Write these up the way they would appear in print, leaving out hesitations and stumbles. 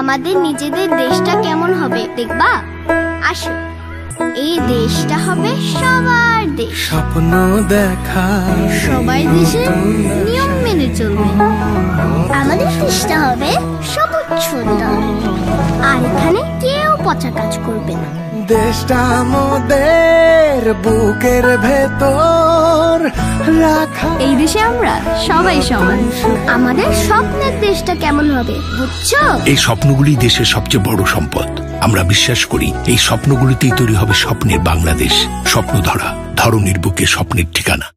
আমাদের নিজেদের দেশটা কেমন হবে দেখবা? আসো, এই দেশটা হবে সবার দেশ। স্বপ্ন দেখা সবাই দেশের নিয়ম মেনে চলবে। আমাদের দেশটা হবে সবুজ সুন্দর, আর এখানে কেউ পচা কাজ করবে না। দেশটা আমাদের বুকের ভেতর রাখা। এই দেশে আমরা সবাই সমান। আমাদের স্বপ্নের দেশটা কেমন হবে বুঝছো? এই স্বপ্নগুলি দেশের সবচেয়ে বড় সম্পদ। আমরা বিশ্বাস করি এই স্বপ্নগুলিতেই তৈরি হবে স্বপ্নের বাংলাদেশ। স্বপ্নধরা, ধরনীর বুকে স্বপ্নের ঠিকানা।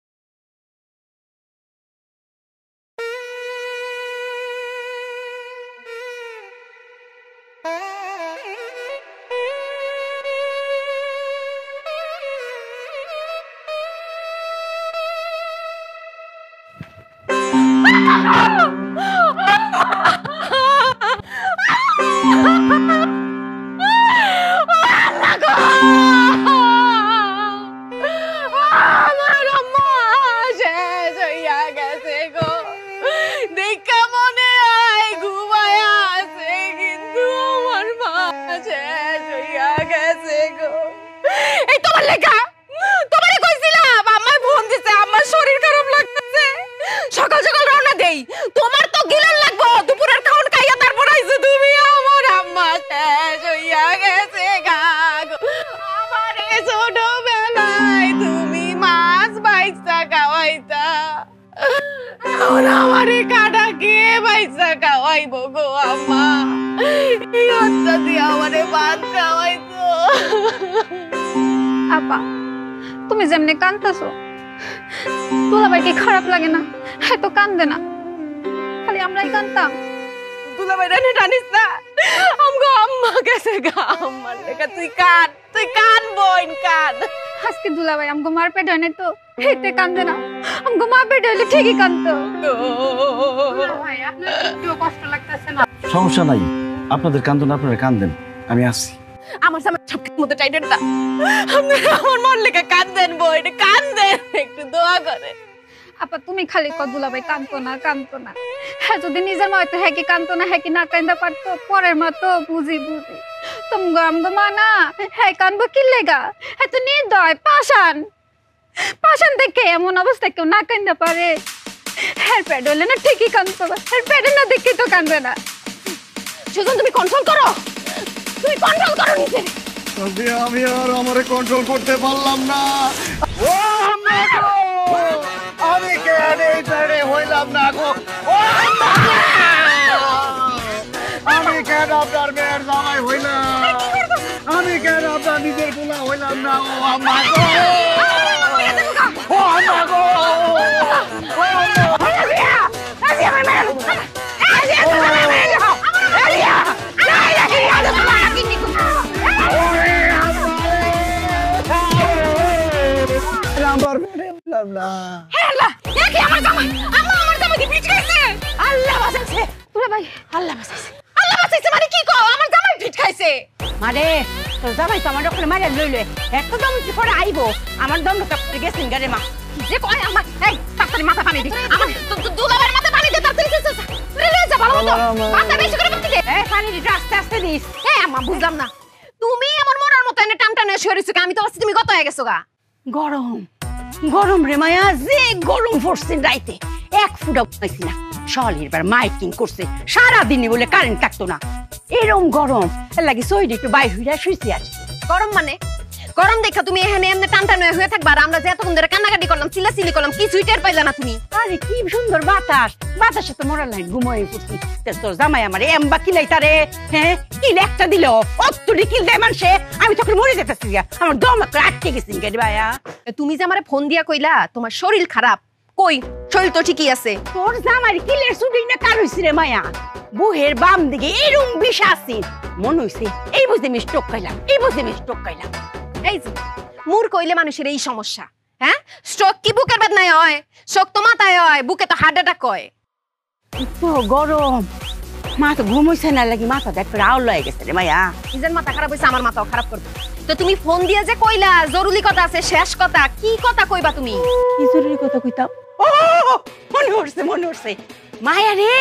আপা, তুমি যেমনি কাঁদতেছো, দুলাভাই কি খারাপ লাগে না? এত কান্দে না, খালি আমরাই কান্দতাম। দুলাভাই রানে টানিস না, আমগো আম্মা গেছে গা, আম্মার লেখা তুই কান বোন কান। আজকে দুলাভাই আমগো মার পেট হয় নাই তো হেতে কান্দে না, আমগো মা পেট হইলে ঠিকই কান্দতো। ভাই আপনার একটু কষ্ট লাগতেছে না? সমস্যা নাই, আপনাদের কান্দন আপনারা কান্দেন, আমি আসছি। আমার সামনে সবকিছু মতো টাইটেন না, আমার মন লেখা কান্দেন বোন কান্দেন, একটু দোয়া করে। আপা তুমি খালি কত দুলাভাই কান্দতো না। হ্যাঁ যদি নিজের মা হয়তো হ্যাঁ কি কান্দতো না, হ্যাঁ কি না কান্দা পারতো, পরের মা তো বুঝি তুমগো আমগো মা না, হ্যাঁ কানবো কি লেগা? হ্যাঁ তো নির্দয় পাষাণ দেখে এমন অবস্থা কেউ না কান্দা পারে? হ্যাঁ পেট হলে না ঠিকই কান্দতো, হ্যাঁ পেটে না দেখে তো কান্দে না। সুজন তুমি কন্ট্রোল করো নিজে। আমি আর আমারে কন্ট্রোল করতে পারলাম না। আমি কেন হইলাম না গো? আমি কেন আপনার মেয়ের জামাই হইলাম? আমি কেন আপনার নিজের গুলা হইলাম না? ও আম্মা গো, ও আম্মা গো, মারে তোর জামাই তো আমার ওখানে মারে লইলে একদম পরে আইবো, আমার দম কাপড়ে গেছেন গারে মা যে কয় আমার এই তাড়াতাড়ি মাথা পানি দি, আমার দুলাভাইয়ের মাথা পানি দে, তাড়াতাড়ি রে যা ভালো মতো মাথা বেশি করে পানি দে। এই পানি দি আস্তে দিস। এই আম্মা বুঝলাম না, তুমি আমার মরার মতো এনে টানটানে শুয়েছো, আমি তো ভাবছি তুমি গত হয়ে গেছো গা। গরম রে মায়া, যে গরম পড়ছেন রাইতে এক ফুটা পাইছি না। শহরের বার মাইকিং করছে সারাদিনই বলে কারেন্ট থাকতো না, এরম গরম লাগি সইড একটু বাইর হইয়া শুইছি। আর গরম দেখা তুমি এখানে এমনি টানটান হয়ে থাকবা, আর আমরা যে এতক্ষণ ধরে কান্নাকাটি করলাম চিল্লাচিল্লি করলাম, কিছুই টের পাইলা না তুমি। আরে কি সুন্দর বাতাসে তো মরা লাইন ঘুমোয় পড়ছি। তোর জামাই আমার এমবা কিলাই তারে, হ্যাঁ কিল একটা দিল অতটি কিল দেয় মানুষে, আমি তখন মরে যেতেছি, আমার দম আটকে গেছি। গেলি ভাইয়া তুমি যে আমার ফোন দিয়া কইলা তোমার শরীর খারাপ, কই শরীর তো ঠিকই আছে। তোর জামাই কিলের শুটিং না কার হইছে রে মায়া? বুহের বাম দিকে এরম বিষ আছে মনে হইছে, এই বুঝে আমি স্ট্রোক খাইলাম। এই যে মুর কইলে মানুষের এই সমস্যা, হ্যাঁ স্ট্রোক কি বুকের বেদনায় হয়? স্ট্রোক তো মাথায় হয়, বুকে তো হার্ট অ্যাটাক হয়। তো গরম মা তো ঘুম হইছে না লাগি, মাথা দেখ রাউল হয়ে গেছে রে মায়া। নিজের মাথা খারাপ হইছে, আমার মাথাও খারাপ করবে। তো তুমি ফোন দিয়ে যে কইলা জরুরি কথা আছে, শেষ কথা কি কথা কইবা তুমি? কি জরুরি কথা কইতাম? ও মনে উঠছে মায়া রে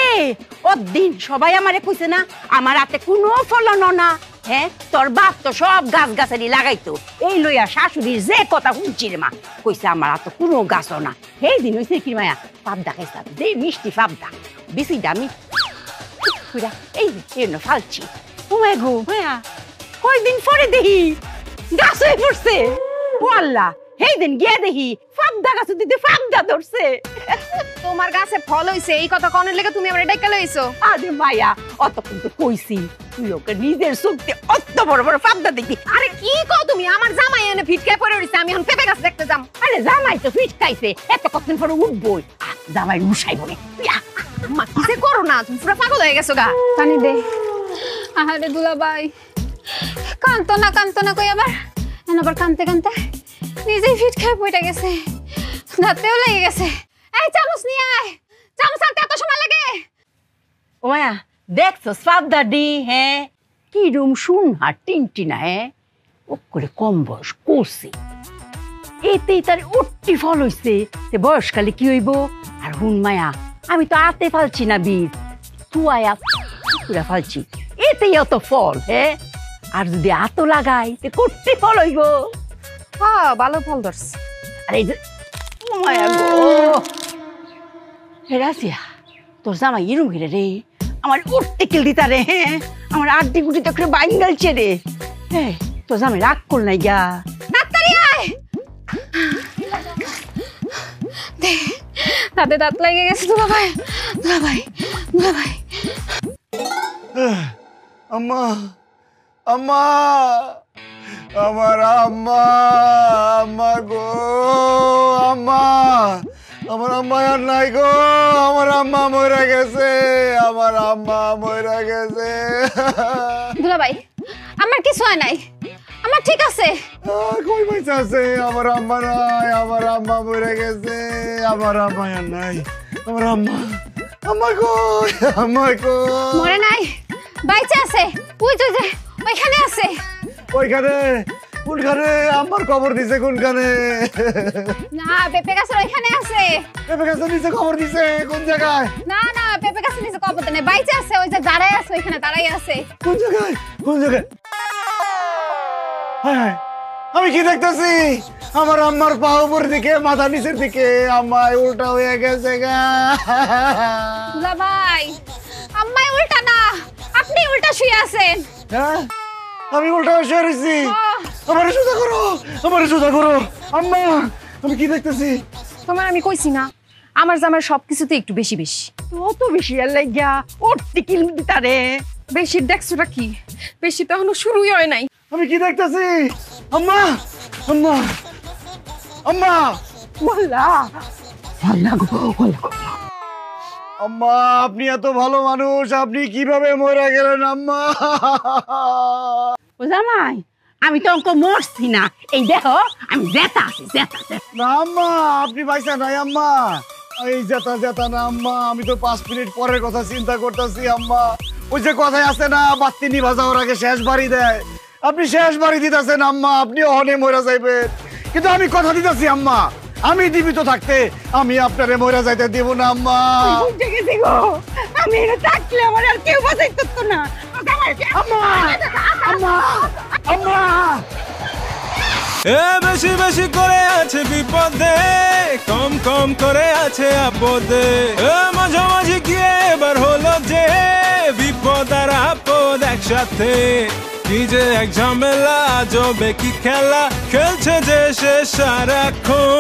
ও দিন সবাই আমারে কইছে না আমার হাতে কোনো ফলন না হ্যাঁ তোর বাপ তো সব গাছ গাছালি লাগাইতো এই লইয়া শাশুড়ির যে কথা শুনছি রে মা কইছে আমার হাতে কোনো গাছও না সেই দিন হইছে কি মায়া পাবদা খাইছিলাম যে মিষ্টি পাবদা বেশি দামি এই যে ফালছি ঘুমায় গো মায়া কয়দিন পরে দেখি গাছ হয়ে পড়ছে ও আল্লাহ সেই দিন গিয়ে দেখি পাবদা গাছ দিতে পাবদা ধরছে তোমার গাছে ফল হইছে এই কথা কনের লেগে তুমি আমারে ডাইকা লইছো আরে মায়া অত কিন্তু কইছি তুই ওকে নিজের চোখে অত বড় বড় পাবদা দেখি আরে কি কও তুমি আমার জামাই এনে ফিটকায় পড়ে রইছে আমি এখন পেঁপে গাছ দেখতে যাম আরে জামাই তো ফিট খাইছে এত কতদিন পরে উঠবই জামাই উঠাইব না তুই মা কিসে করো না তুমি পুরো পাগল হয়ে গেছো গা পানি দে আহারে দুলাভাই কান্ত না কই আবার কানতে কানতে নিজেই ফিট খেয়ে পড়ে গেছে দাঁতেও লেগে গেছে এই চামচ নিয়ে আয় চামচ আনতে এত সময় লাগে ও মায়া দেখছো পাবদা ডি হ্যাঁ কি রুম শুন হাট টিনটিনা হ্যাঁ ও করে কম বয়স করছে এতেই তার উঠতি ফল হইছে সে বয়সকালে কি হইব আর হুন মায়া আমি তো আতে ফালছি না বীজ তুয়া পুরা ফালছি এতেই অত ফল হ্যাঁ আর যদি আতো লাগাই তে করতে ফল হইব হ্যাঁ ভালো ফল ধরছে আরে এই যে মায়া গো হে রাজিয়া তোর জামাই এরম ঘিরে রে আমার উঠতে কিল দিতা রে হ্যাঁ আমার আড্ডি গুটি তো করে বাইন গেলছে রে হ্যাঁ তোর জামাই রাগ কর নাই গা তাড়াতাড়ি আয় দাঁতে দাঁত লেগে গেছে দুলাভাই আম্মা আম্মা আমার আম্মা আম্মা গো আম্মা আমার আম্মা আর নাই গো আমার আম্মা মরে গেছে দুলাভাই আমার কিছু হয় নাই আমার ঠিক আছে কই পয়সা আছে আমার আম্মা নাই আমার আম্মা মরে গেছে আমার আম্মা আর নাই আমার আম্মা কই মরে নাই বাইচে আছে ওই যে ওইখানে আছে কোনখানে আমার কবর দিছে কোনখানে না পেঁপে গাছের ওইখানে আছে পেঁপে গাছের নিচে কবর দিছে কোন জায়গায় না পেঁপে গাছের নিচে কবর নেই বাইচে আছে ওই যে দাঁড়াই আছে ওইখানে দাঁড়াই আছে কোন জায়গায় হায় আমি কি দেখতেছি আমার আম্মার পা উপরের দিকে মাথা নিচের দিকে আম্মায় উল্টা হয়ে গেছে গা ভাই আম্মাই উল্টা না আপনি উল্টা শুয়ে আছেন হ্যাঁ আমি উল্টা শুয়ে রয়েছি আমারে সোজা করো আম্মা আমি কি দেখতেছি তোমার আমি কইছি না আমার জামার সবকিছুতে একটু বেশি অত বেশি আর লাগিয়া উঠতে কিল দিতা রে বেশির দেখছোটা কি বেশি তো এখনো শুরুই হয় নাই আমি কি দেখতেছি আম্মা বললা আম্মা আপনি এত ভালো মানুষ আপনি কিভাবে মরে গেলেন আম্মা ও জামাই আমি তো অঙ্ক মরছি না এই দেখো আমি জেতা আছি না আম্মা আপনি পয়সা নাই আম্মা এই জেতা না আম্মা আমি তো 5 মিনিট পরের কথা চিন্তা করতেছি আম্মা ওই যে কথাই আছে না বাতি নিভা যাওয়ার আগে শেষ বাড়ি দেয় আপনি শেষ বাড়ি দিতেছেন আম্মা আপনি অহনে মরে যাইবেন কিন্তু আমি কথা দিতেছি আম্মা আমি জীবিত থাকতে আমি আপনারে মরে যাইতে দিব না আম্মা আমি এটা থাকলে আমার আর কেউ বাঁচাইতো না আম্মা এ বেশি বেশি করে আছে বিপদে কম কম করে আছে আপদে মাঝামাঝি গিয়ে এবার হলো যে বিপদ আর আপদ একসাথে কি যে এক ঝামেলা জবে কি খেলা খেলছে যে সে সারাক্ষণ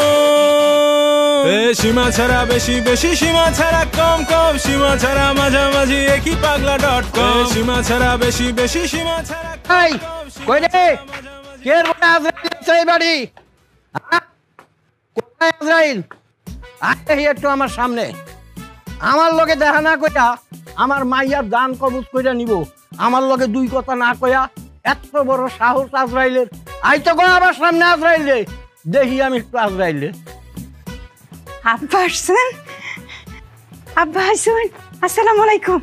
সীমা ছাড়া বেশি বেশি সীমা ছাড়া কম কম সীমা ছাড়া মাঝামাঝি একই পাগলা.com সীমা ছাড়া বেশি বেশি সীমা ছাড়া কই রে কে বলে আজরাইল সেই বাড়ি কোথায় আজরাইল আয় একটু আমার সামনে আমার লগে দেখা না কইয়া আমার মাইয়ার দান কবজ কইরা নিব আমার লগে দুই কথা না কইয়া এত বড় সাহস আজরাইলের আই তো গো আমার সামনে আজরাইল রে দেখি আমি একটু আজরাইল রে আব্বা আসুন আসসালামু আলাইকুম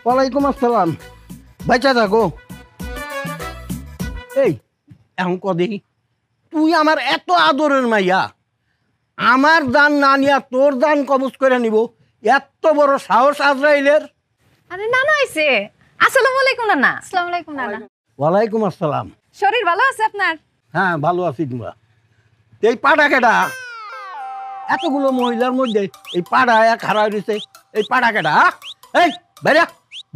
ওয়ালাইকুম আসসালাম বাইচা থাকো এই এখন কদি তুই আমার এত আদরের মাইয়া আমার দান না নিয়া তোর দান কবজ করে নিব এত বড় সাহস আজরাইলের? আরে নানা আইছে। আসসালামু আলাইকুম নানা। আসসালামু আলাইকুম নানা। ওয়ালাইকুম আসসালাম। শরীর ভালো আছে আপনার? হ্যাঁ ভালো আছি। তোমরা এই পাড়া কেডা? এতগুলো মহিলার মধ্যে এই পাড়া এক হারাই রয়েছে, এই পাড়া কেডা? এই বাইরে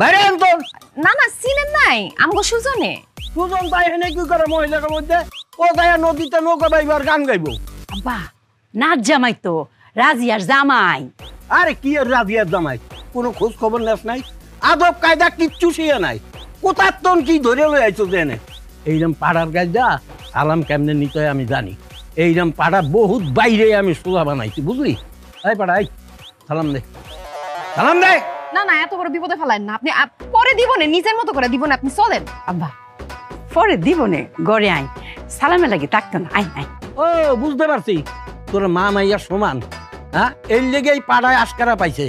বাইরে আনতন। নানা চিনেন নাই আমগো সুজনে? সুজন তাই এনে কি করে মহিলার মধ্যে? ও তাই নদীতে নৌকা বাইবার গান গাইব। আব্বা নাচ জামাই তো, রাজিয়ার জামাই। আরে কি আর রাজিয়ার জামাই? কোনো খোঁজ খবর নেস নাই, আদব কায়দা কিচ্ছু শিয়ে নাই। কোথার তন কি ধরে লই আইছো জেনে? এইরকম পাড়ার গাইদা সালাম কেমনে নিতে হয় আমি জানি। এইরকম পাড়া বহুত বাইরে আমি সোজা বানাইছি, বুঝলি? এই পাড়া এই সালাম দে, সালাম দে। না না এত বড় বিপদে ফেলাইন না আপনি, পরে দিবনে নিজের মতো করে দিবনে, আপনি চলেন। আব্বা পরে দিবনে গড়ে আই, সালামে লাগি থাকতো না। I I. ও বুঝতে পারছি, তোর মা মাইয়া সমান। হ্যাঁ এর লেগে এই পাড়ায় আশকারা পাইছে।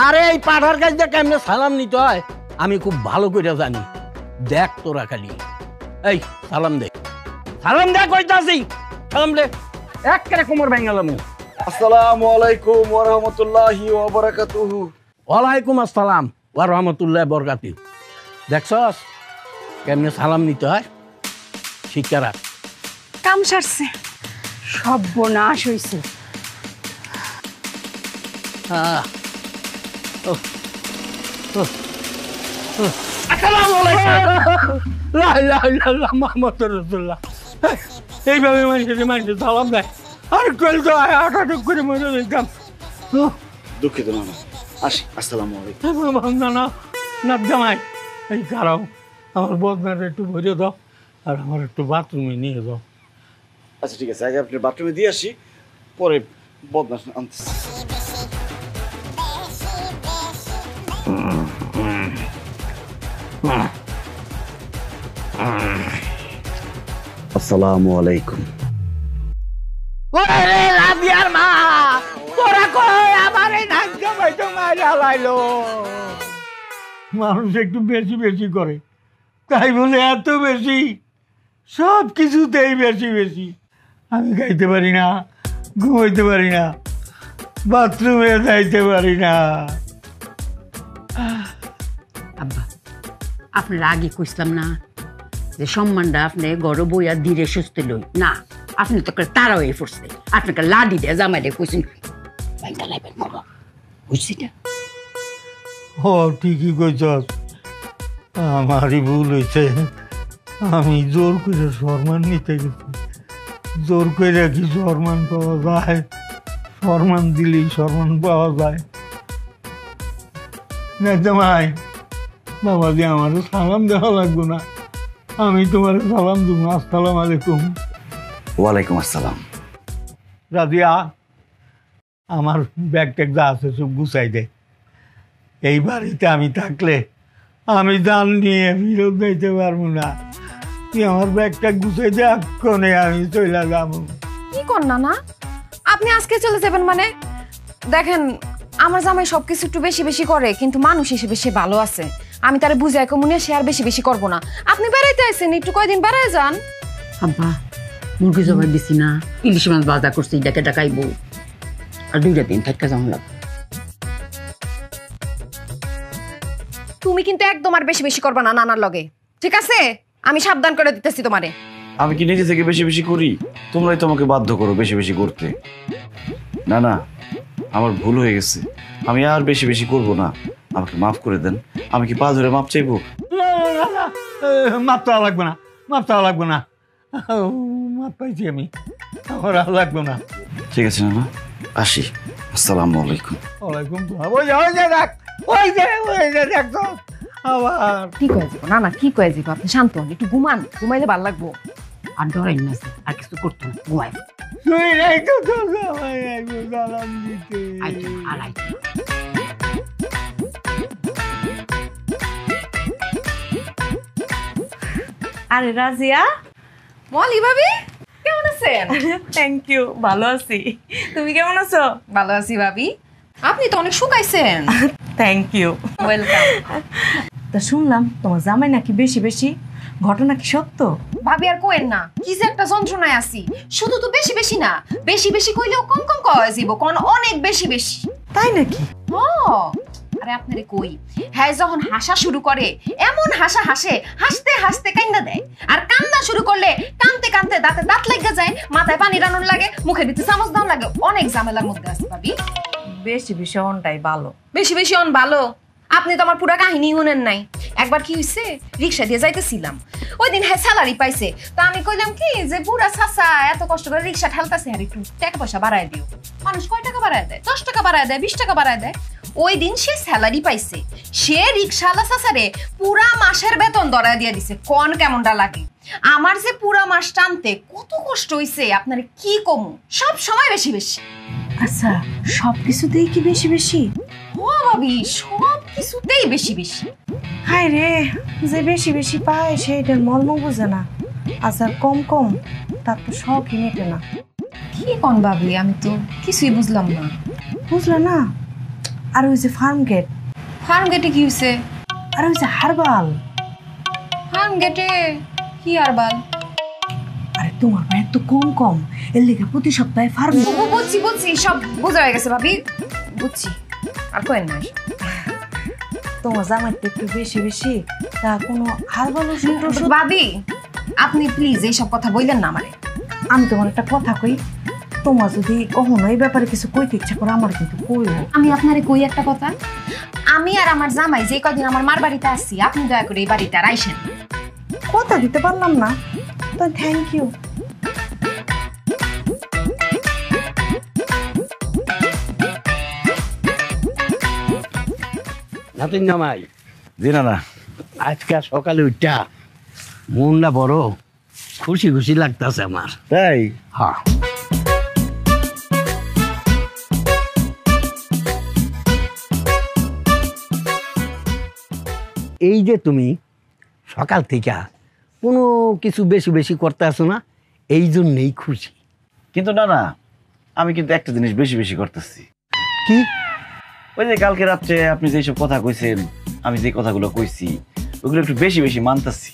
আরে এই পাড়ার গাইদা কেমনে সালাম নিতে হয় আমি খুব ভালো করে জানি। দেখ তোরা খালি এই সালাম দে, সালাম দে কইতাছি, সালাম দে। একেবারে কোমর ভেঙালাম। আসসালামু আলাইকুম ওয়া রাহমাতুল্লাহি ওয়া বারাকাতুহু। ওয়ালাইকুম আসসালাম ওয়া রাহমাতুল্লাহি ওয়া বারাকাতুহু। দেখছস কেমনে সালাম নিতে হয়? শিক্ষা রাখ। কাম সারছে, সর্বনাশ হইছে। আসসালামু আলাইকুম। লা ইলাহা ইল্লাল্লাহ মুহাম্মাদুর রাসূলুল্লাহ। এইভাবে মানুষের সালাম দেয় আর কল তো আটাটুক করে মরে যেতাম। দুঃখিত নানা, আসি। আসসালামু আলাইকুম। না না না জামাই, এই কারাও আমার বদনাটা একটু ভরে দাও আর আমার একটু বাথরুমে নিয়ে যাও। আচ্ছা ঠিক আছে, আগে আপনি বাথরুমে দিয়ে আসি, পরে বদনা আনতেছি। আসসালামু আলাইকুম। ওরে রাবিয়ার মা, তোরা কই আমার এই নাক জামাই তো মাইরা লাইলো। মানুষ একটু বেশি বেশি করে, তাই বলে এত বেশি? সব কিছুতেই বেশি বেশি। আমি খাইতে পারি না, ঘুমাইতে পারি না, বাথরুমে যাইতে পারি না। আব্বা আপনার আগে কইছিলাম না যে সম্মানটা আপনি গড় বইয়া ধীরে সুস্থ লই না, আপনি তো তারা হয়ে পড়ছে। আপনাকে লাডি দিয়ে জামাই দিয়ে কইছেন বাইন্দা লাইবেন বাবা, বুঝছি না? ও ঠিকই কইছস, আমারই ভুল হয়েছে। আমি জোর করে সম্মান নিতে গেছি। জোর করে কি সম্মান পাওয়া যায়? সম্মান দিলেই সম্মান পাওয়া যায় না জামাই? বাবা যে আমারও সালাম দেওয়া লাগবো না? আমি তোমার সালাম দেবো। আসসালাম আলাইকুম। ওয়ালাইকুম আসসালাম। রাজিয়া, আমার ব্যাগ ট্যাগ যা আছে সব গুছাই দে। এই বাড়িতে আমি থাকলে আমি জান নিয়ে ফিরত যাইতে পারবো না। তুই আমার ব্যাগ ট্যাগ গুছাই দে, এক্ষণে আমি চলে যাবো। কি কর না আপনি আজকে চলে যাবেন মানে? দেখেন আমার জামাই সবকিছু একটু বেশি বেশি করে, কিন্তু মানুষ হিসেবে সে ভালো আছে। আমি তারে বুঝাই কমুনে সে আর বেশি বেশি করবো না। আপনি বেড়াইতে আসেন, একটু কয়দিন বেড়ায় যান। আব্বা মুরগি জবাই দিছি না, ইলিশ মাছ বাজা করছি, ডাকে ডাকাইবো আর 2টা দিন থাকা যাওয়া লাগবে। তুমি কিন্তু একদম আর বেশি বেশি করবা না নানার লগে, ঠিক আছে? আমি সাবধান করে দিতেছি তোমারে। আমি কি নিজে থেকে বেশি বেশি করি? তোমরাই তোমাকে বাধ্য করো বেশি বেশি করতে। না না, আমার ভুল হয়ে গেছে, আমি আর বেশি বেশি করব না। আমাকে মাফ করে দেন। আমি কি পা ধরে মাপ চাইবো? মাপ চাওয়া লাগবে না, মাপ চাওয়া লাগবে না। মাপ পাইছি আমি, আমার আর লাগবে না। ঠিক আছে না, আসি। আসসালামু আলাইকুম। ওয়ালাইকুম সালাম। ওই যে দেখ, ওই যে দেখ তো আবার কি কয়ে যাবো না কি কয়ে যাবো? আপনি শান্ত হন, একটু ঘুমান, ঘুমাইলে ভালো লাগবো। আর ডরাই না, আর কিছু করতো না, ঘুমাই। তুই নাই তো তোর জামাই আইবো সালাম দিতে। আর আই আরে রাজিয়া, মলি ভাবি কেমন আছেন? থ্যাংক ইউ, ভালো আছি। তুমি কেমন আছো? ভালো আছি ভাবি। আপনি তো অনেক শুকাইছেন। Thank you, welcome. তা শুনলাম তোমার জামাই নাকি বেশি বেশি, ঘটনা কি সত্য? ভাবি আর কোয়েন না, কি যে একটা যন্ত্রণায় আছি। শুধু তো বেশি বেশি না, বেশি বেশি কইলেও কম কম কয় যাইব, কোন অনেক বেশি বেশি। তাই নাকি? আরে আপনারে কই, হ্যাঁ যখন হাসা শুরু করে এমন হাসা হাসে, হাসতে হাসতে কান্না দেয়। আর কান্না শুরু করলে কানতে কানতে দাঁতে দাঁত লেগে যায়, মাথায় পানি রানুন লাগে, মুখের ভিতরে চামচ দাম লাগে। অনেক ঝামেলার মধ্যে আছে ভাবি। বেশি বেশি অনটাই ভালো। বেশি বেশি অন ভালো? আপনি তো আমার পুরো কাহিনী শুনেন নাই। একবার কি হইছে, রিক্সা দিয়ে যাইতেছিলাম, ওই দিন হ্যাঁ স্যালারি পাইছে। তো আমি কইলাম কি যে বুড়া চাচা এত কষ্ট করে রিক্সা ঠেলতাছে, আর একটু টাকা পয়সা বাড়ায় দিও। মানুষ কয় টাকা বাড়ায় দেয়? 10 টাকা বাড়ায় দেয়, 20 টাকা বাড়ায় দেয়। ওই দিন সে স্যালারি পাইছে, সে রিক্সাওয়ালা চাচারে পুরা মাসের বেতন ধরায় দিয়ে দিছে। কোন কেমনটা লাগে? আমার যে পুরা মাস টানতে কত কষ্ট হইছে আপনারে কি কমু। সব সময় বেশি বেশি। আচ্ছা সবকিছুতেই কি বেশি বেশি? ও ভাবি, সব কিছুতেই বেশি বেশি। হায় রে, যে বেশি বেশি পায় সেইটার মর্ম বোঝে না। আচ্ছা কম কম তার তো শখই মেটে না। কি কোন ভাবি, আমি তো কিছুই বুঝলাম না। বুঝলে না? আর ওই যে ফার্ম গেট। ফার্ম গেটে কি হইছে? আর ওই যে হারবাল। ফার্ম গেটে কি হারবাল? আরে তোমার ভাই তো কম কম, এর লেগে প্রতি সপ্তাহে ফার্ম। বুঝছি বুঝছি, সব বোঝা হয়ে গেছে ভাবি, বুঝছি। আর কয়েন না, তোমার জামাই তো একটু বেশি বেশি, তা কোনো হারবাল ওষুধ? ভাবি আপনি প্লিজ এইসব কথা বললেন না আমারে। আমি তোমার একটা কথা কই, তোমার যদি কখনো এই ব্যাপারে কিছু কইতে ইচ্ছা করে আমার কিন্তু কইও। আমি আপনারে কই একটা কথা, আমি আর আমার জামাই যে কদিন আমার মার বাড়িতে আসছি, আপনি দয়া করে এই বাড়িতে আর আইসেন। কথা দিতে পারলাম না তো, থ্যাংক ইউ। নাতিন জামাই। জি না, আজকে সকালে উঠা মনটা বড় খুশি খুশি লাগতেছে আমার। তাই? হ্যাঁ। এই যে তুমি সকাল থেকে কোনো কিছু বেশি বেশি করতে আসো না, এই জন্যেই খুশি। কিন্তু না, আমি কিন্তু একটা জিনিস বেশি বেশি করতেছি। কি? ওই যে কালকে রাত্রে আপনি যেসব কথা কইছেন, আমি যে কথাগুলো কইছি ওগুলো একটু বেশি বেশি মানতাছি।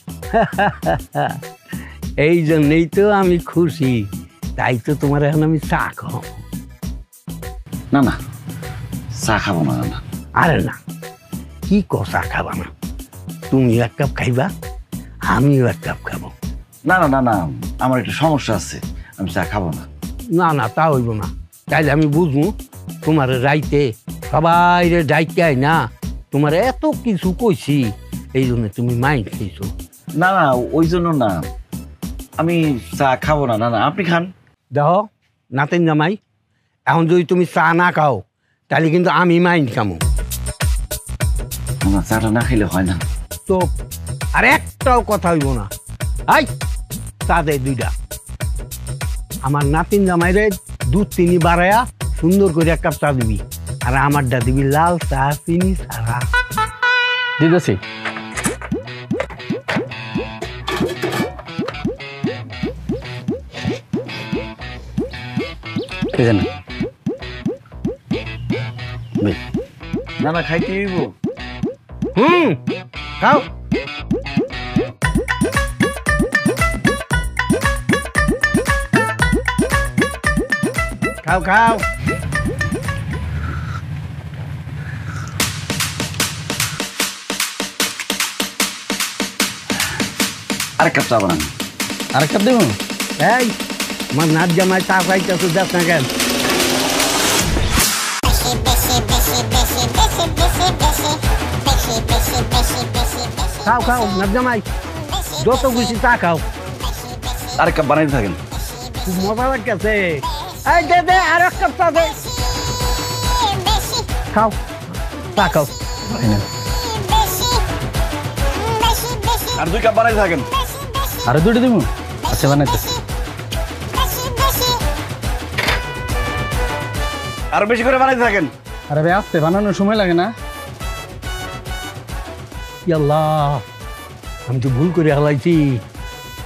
এই জন্যেই তো আমি খুশি, তাই তো তোমার এখন আমি চা খাও। না চা খাবো না। আরে না, কি চা খাবা না? তুমি এক কাপ খাইবা, আমিও এক কাপ খাবো। না, আমার একটু সমস্যা আছে, আমি চা খাবো না। না তা হইব না। তাইলে আমি বুঝবো তোমার রাইতে সবাই ডাইতে আই না, তোমার এত কিছু কইছি, এই জন্য তুমি মাইন্ড খেয়েছো। না ওই জন্য না, আমি চা খাবো না। না আপনি খান। দেখো নাতেন জামাই, এখন যদি তুমি চা না খাও তাহলে কিন্তু আমি মাইন্ড খামো। চাটা না খাইলে হয় না তো। আর একটাও কথা হইব না। আই চা দে 2টা। আমার নাতিন জামাইরে 2-3 বাড়ায়া সুন্দর করে এক কাপ চা দিবি, আর আমারটা দিবি লাল চা চিনি ছাড়া। দিতেছি। না খাইতে হইব। খাও। খাও খাও। আরেক কাপ চা বানান। আরেক কাপ দেবো? এই আমার নাচ জামাই চা খাইতেছো, দেখ না কেন? খাও খাও নাচ জামাই, যত খুশি চা খাও। আরেক কাপ বানাইতে থাকেন। খুব মজা লাগতেছে। এই দে আর এক কাপ চা দে। খাও চা খাও। আর 2 কাপ বানাইতে থাকেন। আরো 2টা দেবো? আচ্ছা বানাইতেছি। আরো বেশি করে বানাইতে থাকেন। আরে ভাই আস্তে, বানানোর সময় লাগে না। আল্লাহ, আমি তো ভুল করে হালাইছি।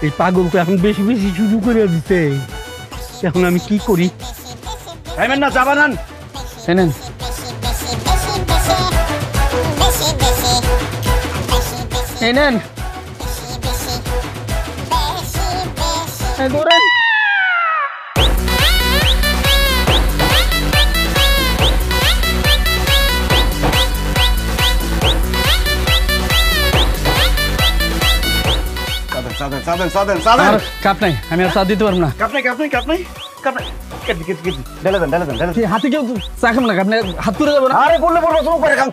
এই পাগল তো এখন বেশি বেশি শুরু করে দিতে। এখন আমি কি করি? খাইবেন না, চা বানান। নেন। এই নেন। দৌড়ান। আমার কাপ নাই, আমি আর চা দিতে পারবো না। হাতে কেউ চা খাবো না, আপনি হাত তুলে যাবো না। আরে বললে বলবো চুপ করে খান।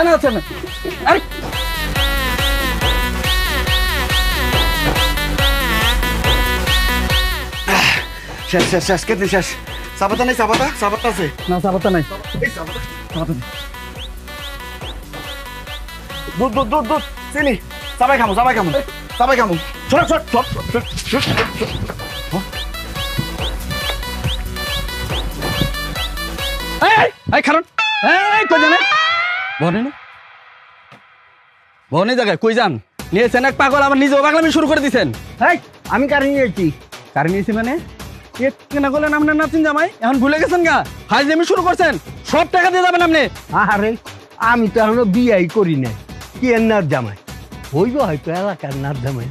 না, আচ্ছা না। আরে শেষ কেটে শেষ। চাপাতা নেই? চাপাতা আছে না, চাপাতা নাই। দুধ চিনি সবাই খামো খারণ কই জানে বনে জায়গায় কই যান নিয়েছেন এক পাগল, আবার নিজেও পাগলামি শুরু করে দিচ্ছেন। আমি কারে নিয়েছি? কারে নিয়েছি মানে কেনা করলেন আপনার নাতিন জামাই, এখন ভুলে গেছেন গা? হাইজলামি শুরু করছেন, সব টাকা দিয়ে যাবেন আপনি। আরে আমি তো এখনো বিয়াই করি নাই, কি এর নার জামাই হইব হয়তো এলাকার নার জামাই।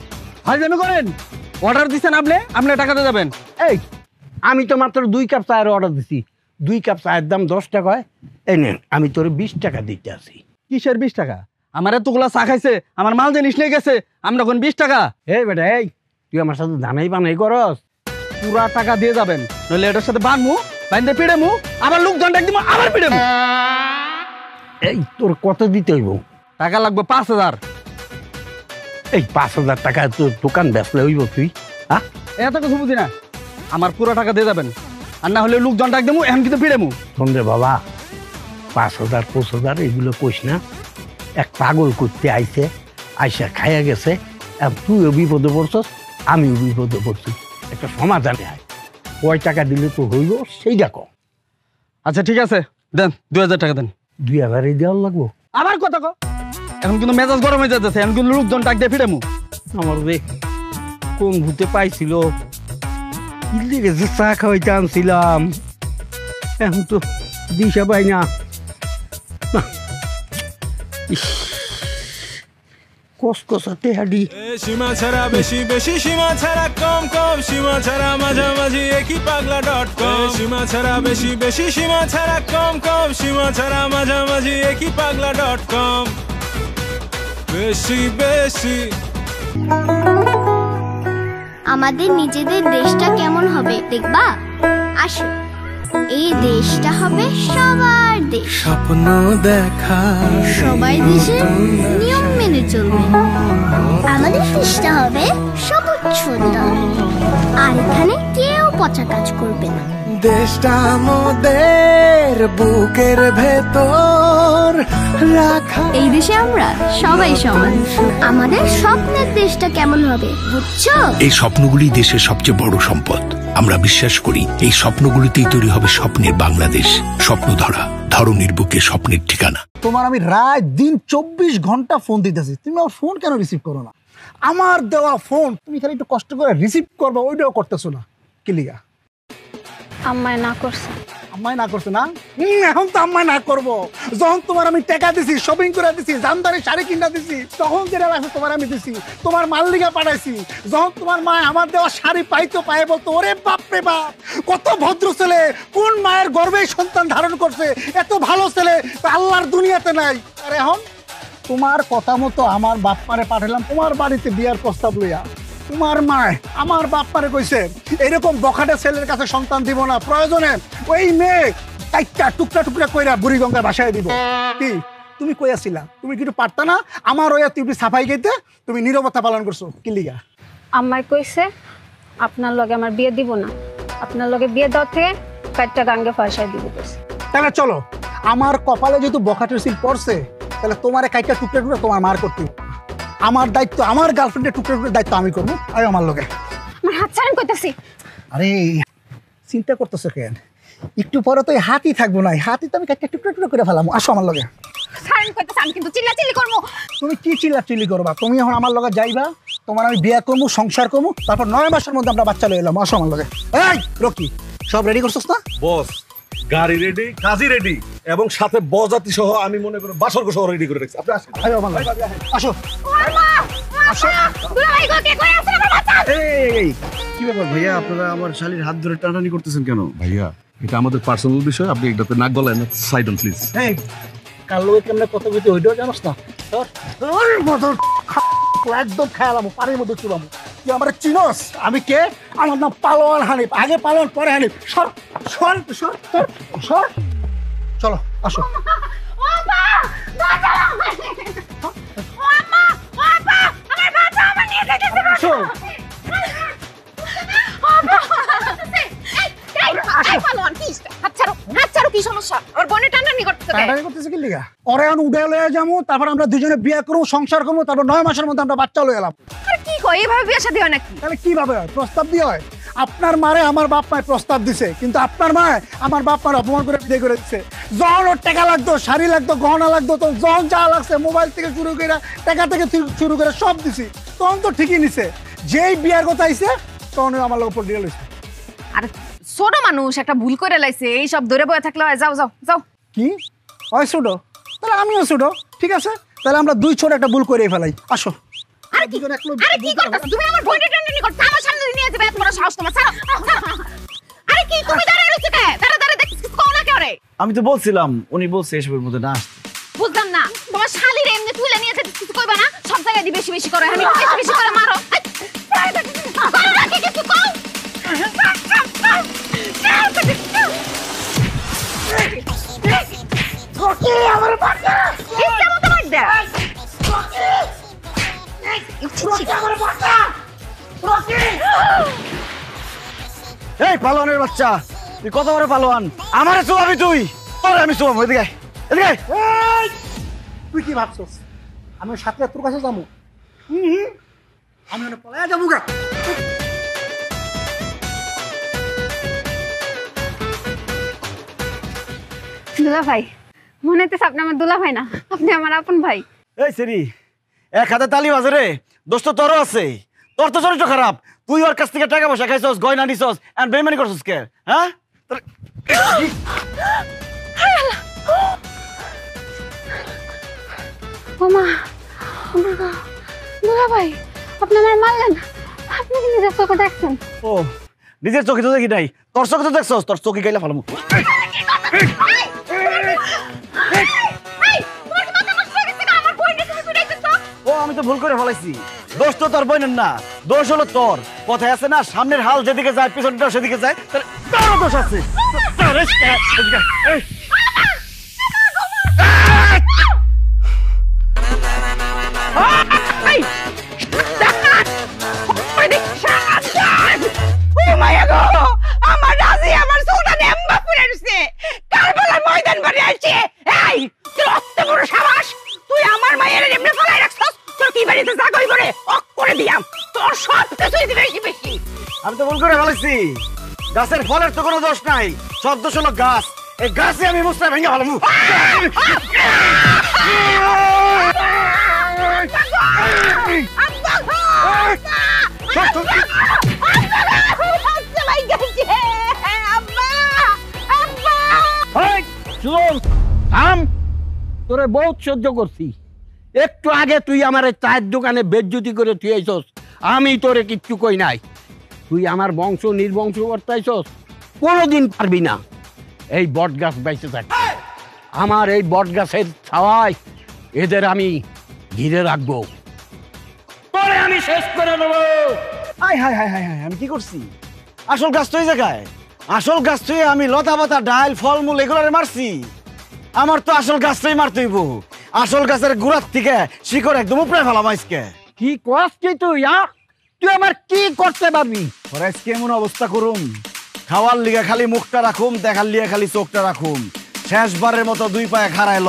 হাইজলামি করেন, অর্ডার দিচ্ছেন আপনি টাকা দিয়ে যাবেন। এই আমি তো মাত্র 2 কাপ চায়ের অর্ডার দিছি, 2 কাপ চায়ের দাম 10 টাকা হয়। এই নেন আমি তোর 20 টাকা দিতে আসি। কিসের 20 টাকা? আমার এতগুলা চা খাইছে, আমার মাল জিনিস নিয়ে গেছে, আমরা কোন 20 টাকা? এই বেটা এই তুই আমার সাথে দানাই বানাই করস? পুরা টাকা দিয়ে যাবেন, নইলে এটার সাথে বানমু, বাইন্দে পিড়েমু, আবার লোকজন ডাক দিমু, আবার পিড়েমু। এই তোর কত দিতে হইব? টাকা লাগবে 5000। এই 5000 টাকা তোর দোকান বেচলে হইব তুই? হ্যাঁ এত কিছু বুঝি না, আমার পুরো টাকা দিয়ে যাবেন, আর না হলে লোকজন ডাক দিমু, এখন কিন্তু পিড়েমু। শোন রে বাবা, 5000 5000 এগুলো কইস না। এক পাগল করতে আইছে, আইসা খাইয়া গেছে, তুইও বিপদে পড়ছস, আমিও বিপদে পড়ছি, একটা সমাধানে আয়। কয় টাকা দিলে তো হইব সেইটা কম। আচ্ছা ঠিক আছে, দেন 2000 টাকা দেন। 2000 দেওয়ার লাগবো? আবার কথা কো, এখন কিন্তু মেজাজ গরম হয়ে যাচ্ছে, এখন কিন্তু লোকজন ডাক দিয়ে ফিরেমু। আমার রে কোন ভূতে পাইছিল, কি গেছে চা খাওয়াইতে আনছিলাম, এখন তো দিশা পাই না। কসকসাতে হাডি সীমা ছাড়া বেশি সীমা ছাড়া কম সীমা ছাড়া মাঝামাঝি একই পাগলা.com। সীমা ছাড়া বেশি সীমা ছাড়া কম সীমা ছাড়া মাঝামাঝি একই পাগলা.com। বেশি আমাদের নিজেদের দেশটা কেমন হবে দেখবা? আসো, এই দেশটা হবে সবার দেশ। স্বপ্ন দেখা সবাই দেশের নিয়ম মেনে চলবে। আমাদের দেশটা হবে সবুজ সুন্দর, আর এখানে কেউ পচা কাজ করবে না। দেশটা আমাদের বুকের ভেতর রাখা। এই দেশে আমরা সবাই সমান। আমাদের স্বপ্নের দেশটা কেমন হবে বুঝছো? এই স্বপ্নগুলি দেশের সবচেয়ে বড় সম্পদ। আমরা বিশ্বাস করি এই স্বপ্নগুলিতেই তৈরি হবে স্বপ্নের বাংলাদেশ। স্বপ্ন ধরনীর বুকে স্বপ্নের ঠিকানা। তোমার আমি রাত দিন 24 ঘন্টা ফোন দিতেছি, তুমি আমার ফোন কেন রিসিভ করো না? আমার দেওয়া ফোন তুমি খালি একটু কষ্ট করে রিসিভ করবা, ওইটাও করতেছো না। কি লিগা? আম্মায় না করছে। আম্মায় না করছে না? এখন তো আম্মায় না করবো। যখন তোমার আমি টাকা দিছি, শপিং করে দিছি, জামদানি শাড়ি কিনা দিছি, তখন যেটা লাগছে তোমার আমি দিছি, তোমার মাল্লিকা পাঠাইছি। যখন তোমার মা আমার দেওয়া শাড়ি পাইতো, পায়ে বলতো ওরে বাপ রে বাপ, কত ভদ্র ছেলে, কোন মায়ের গর্ভে সন্তান ধারণ করছে, এত ভালো ছেলে আল্লাহর দুনিয়াতে নাই। আর এখন তোমার কথা মতো আমার বাপ মারে পাঠালাম তোমার বাড়িতে বিয়ার প্রস্তাব লইয়া। তোমার মা আমার বাপ মারে কইছে এরকম বখাটে ছেলের কাছে সন্তান দিব না, প্রয়োজনে ওই মেয়ে টাইটটা টুকরা কইরা বুড়িগঙ্গা ভাসায় দিব। কি তুমি কইয়াছিলা? তুমি কিন্তু পারতা না আমার ওয়া তুমি সাফাই গাইতে, তুমি নীরবতা পালন করছো। কি লিগা? আম্মাই কইছে আপনার লগে আমার বিয়ে দিব না, আপনার লগে বিয়ে দেওয়ার থেকে কাটটা গাঙ্গে ফাঁসায় দিব কইছে। তাহলে চলো, আমার কপালে যেহেতু বখাটের সিল পড়ছে, তাহলে তোমারে কাইটা টুকরা তোমার মার করতে, আমার দায়িত্ব, আমার গার্লফ্রেন্ডের টুকরা দায়িত্ব আমি করবো। আয় আমার লগে। আমার হাত ছাড়েন কইতাছি। আরে চিন্তা করতেছো কেন? একটু পরে তো হাতই থাকবো না, হাতই তো আমি কাইটা টুকরা করে ফেলাম। আসো আমার লগে। ছাড়েন কইতাছি, আমি কিন্তু চিল্লাচিল্লি করবো। তুমি কি চিল্লাচিল্লি করবা? তুমি এখন আমার লগে যাইবা, তোমার আমি বিয়ে করবো, সংসার করবো, তারপর 9 মাসের মধ্যে আমরা বাচ্চা লয়ে এলাম। আসো আমার লগে। এই রকি, সব রেডি করছস না? বস গাড়ি রেডি, কাজী রেডি, এবং সাথে বজাতি সহ আমি মনে করি বাসরঘর সহ রেডি করে রাখছি। আপনি আসেন। আসো আসো। এই কি ব্যাপার ভাইয়া, আপনারা আমার শালীর হাত ধরে টানাটানি করতেছেন কেন? ভাইয়া এটা আমাদের পার্সোনাল বিষয়, আপনি এটাতে নাক গলায় না, সাইড অন প্লিজ। এই কার লগে কেমনে কথা কইতে ওইটাও জানোস না? একদম খেয়ালাম পানির মধ্যে চুবামো। তুই আমার চিনস? আমি কে? আমার নাম পালোয়ান হানিফ। আগে পালোয়ান পরে হানিফ। সর সর সর সর। চলো আসো। তারপর আমরা দুজনে বিয়ে করবো, সংসার করবো, তারপর 9 মাসের মধ্যে আমরা বাচ্চা লয়ে এলাম। কি কয় এইভাবে বিয়ে শাদী হয় নাকি? তাহলে কিভাবে হয়? প্রস্তাব দিয়ে হয়। আপনার মারে আমার বাপ মায়ের প্রস্তাব দিছে, কিন্তু আপনার মায় আমার বাপ মার অপমান করে বিয়ে করে দিচ্ছে। যখন ওর টাকা লাগতো, শাড়ি লাগতো, গহনা লাগতো, তো যখন যা লাগছে মোবাইল থেকে শুরু করে টাকা থেকে শুরু করে সব দিছি, তখন তো ঠিকই নিছে। যেই বিয়ার কথা আইছে তখন আমার লোক উপর দিয়ে লইছে। আরে ছোট মানুষ একটা ভুল করে লাইছে, এই সব ধরে বয়ে থাকলে হয়। যাও যাও যাও। কি হয় ছোট? তাহলে আমিও ছোট, ঠিক আছে? তাহলে আমরা দুই ছোট একটা ভুল করে ফেলাই। আসো। আরে কি করতেছ তুমি? আমার বইটা টানাটানি করছ, আমার সামনে নিয়ে যাবে, এত বড় সাহস তোমার? ছাড়ো। আরে কি তুমি দাঁড়ায় রইছো কে? দাঁড়া দেখছিস কিছু কও না কে রে? আমি তো বলছিলাম, উনি বলছে এসবের মধ্যে না আসতে। বুঝলাম না, তোমার শালির এমনি তুলে নিয়ে যেতে কিছু কইবা না? সব জায়গায় দি বেশি বেশি করে, আমি বেশি বেশি করে মারো। করো না কি কিছু কও? ওকে আমার বাচ্চা ইচ্ছা মতো মার দে। এই পালোয়ানের বাচ্চা, তুই কত বড় পালোয়ান? আমারে চুয়াবি তুই? তোরে আমি চুয়াবো। এদিকে এদিকে। তুই কি ভাবছস আমি সাথে তোর কাছে যাবো? আমি পলায়া যাবো গা। দুলা ভাই, মনে হইতেছে আপনি আমার দুলা ভাই না, আপনি আমার আপন ভাই। এই সেরি, এক হাতে তালি বাজে রে। দোষ তো তোরও আছে। তোর তো চরিত্র খারাপ। তুই ওর কাছ থেকে টাকা পয়সা খাইছস, গয়না নিছস, আর বেইমানি করছস কে? হ্যাঁ? ওমা, দুলা ভাই, আপনি আমার মারলেন? আপনি কি নিজের চোখে দেখছেন? ও, নিজের চোখে তো দেখি নাই, তোর চোখে তো দেখছস। তোর চোখে গাইলা ফেলামু। ও, আমি তো ভুল করে ফেলাইছি। দোষ তো তোর বোনের না, দোষ হলো তোর। কথায় আছে না, সামনের হাল যেদিকে যায় পিছনটাও সেদিকে যায়। তোর দোষ আছে। আমার রাজি আমার সুলতান এম্বা পুরে রইছে, কারবালার ময়দান বাড়ি আইছে। এই তোর অত বড় সাহস, তুই আমার মায়ের এমনি ফলাই রাখছস? তোর কি বাড়িতে জাগই করে অক করে দিয়াম, তোর সব কিছুই দিবে বেশি বেশি। আমি তো ভুল করে ফেলাইছি। গাছের ফলের তো কোনো দোষ নাই, সব দোষ হলো গাছ। এই গাছে আমি মুস্তা ভেঙে ফেলামু। তোরে বহুত সহ্য করছি। একটু আগে তুই আমার চায়ের দোকানে বেজ্জতি করে তুই আইছস, আমি তোরে কিচ্ছু কই নাই। তুই আমার বংশ নির্বংশ করতেছস, কোনোদিন পারবি না। এই বট গাছ বাইতে থাক, আমার এই বট গাছের ছাওয়ায় এদের আমি ঘিরে রাখবো, তোরে আমি শেষ করে দেবো। High high high high high, আমি কি করছি? আসল গাছ তো এই জায়গায়। আসল গাছ তুই আমি লতা পাতা ডাল ফলমূল এগুলোরে মারছি। আমার তো আসল গাছটাই মারতে হইব। আসল গাছের গোড়ার থেকে শিকড় একদম উপরে ফেলাম আজকে। কি কস কি তুই? তুই আমার কি করতে পারবি? ওরা আজকে এমন অবস্থা করুম, খাওয়ার লিগে খালি মুখটা রাখুম, দেখার লিগে খালি চোখটা রাখুম। শেষবারের মতো দুই পায়ে খাড়াইল।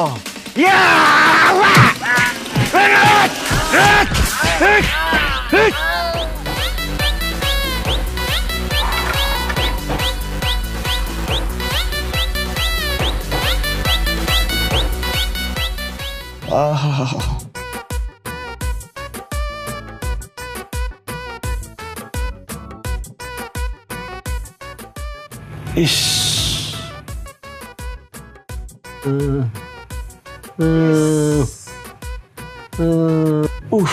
ইস, উফ,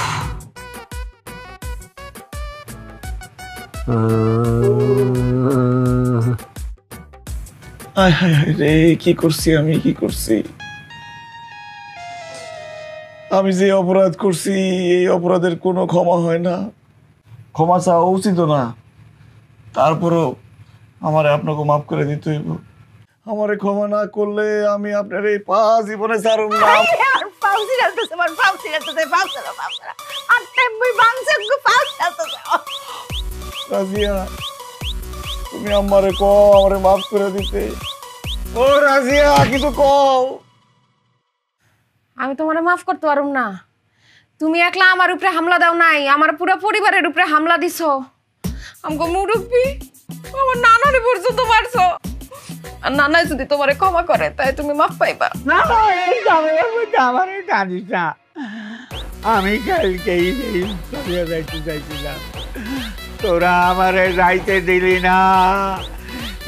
হায় হায় হায় রে, কি করছি আমি, কি করছি? আমি যে অপরাধ করছি এই অপরাধের কোনো ক্ষমা হয় না, ক্ষমা চাওয়া উচিত না। তারপরও আমারে আপনাকে মাফ করে দিতে হইব। আমারে ক্ষমা না করলে আমি আপনার এই পা জীবনে ছাড়ব না। রাজিয়া, তুমি আমারে কও আমারে মাফ করে দিতে। ও রাজিয়া, কিছু কও। আমি তোমারে মাফ করতে পারুম না। তুমি একলা আমার উপরে হামলা দাও নাই, আমার পুরো পরিবারের উপরে হামলা দিছো। আমগো মুরব্বি আমার নানারে পর্যন্ত মারছো। আর নানাই যদি তোমারে ক্ষমা করে তাই তুমি মাফ পাইবা। না আমারে জানিস না, আমি কালকেই চলে যাইতে চাইছিলাম, তোরা আমারে যাইতে দিলি না।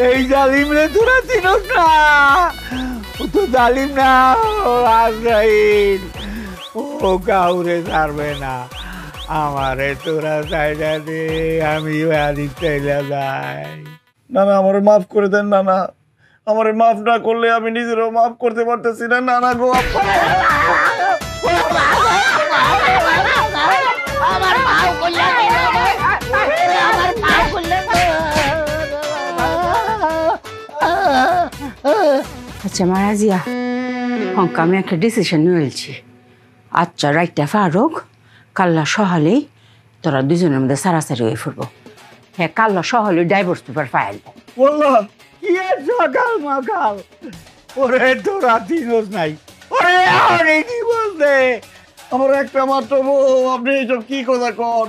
এই জালিম রে তোরা চিনস না, ও তো জালিম না, ও আজরাইল, ও কাউরে ছাড়বে না। আমারে তোরা চাইলা দে, আমি বাড়ি চাইলা যাই। না না, আমারে মাফ করে দেন। না না, আমারে মাফ না করলে আমি নিজেরও মাফ করতে পারতেছি না। না না গো, আচ্ছা মারাজিয়া, হংক আমি একটা ডিসিশন নিয়েছি। আচ্ছা রাইটটা ফারুক, কাল্লা সহালেই তোরা দুজনের মধ্যে সারাসারি হয়ে ফুরবো। হ্যাঁ, কাল্লা সহালে ডাইভোর্স পেপার ফাইল বললো কি সকাল মাকাল, ওরে তোরা চিনস নাই, ওরে আরে কি বলতে আমার একটা মাত্র বউ, আপনি এইসব কি কথা কন?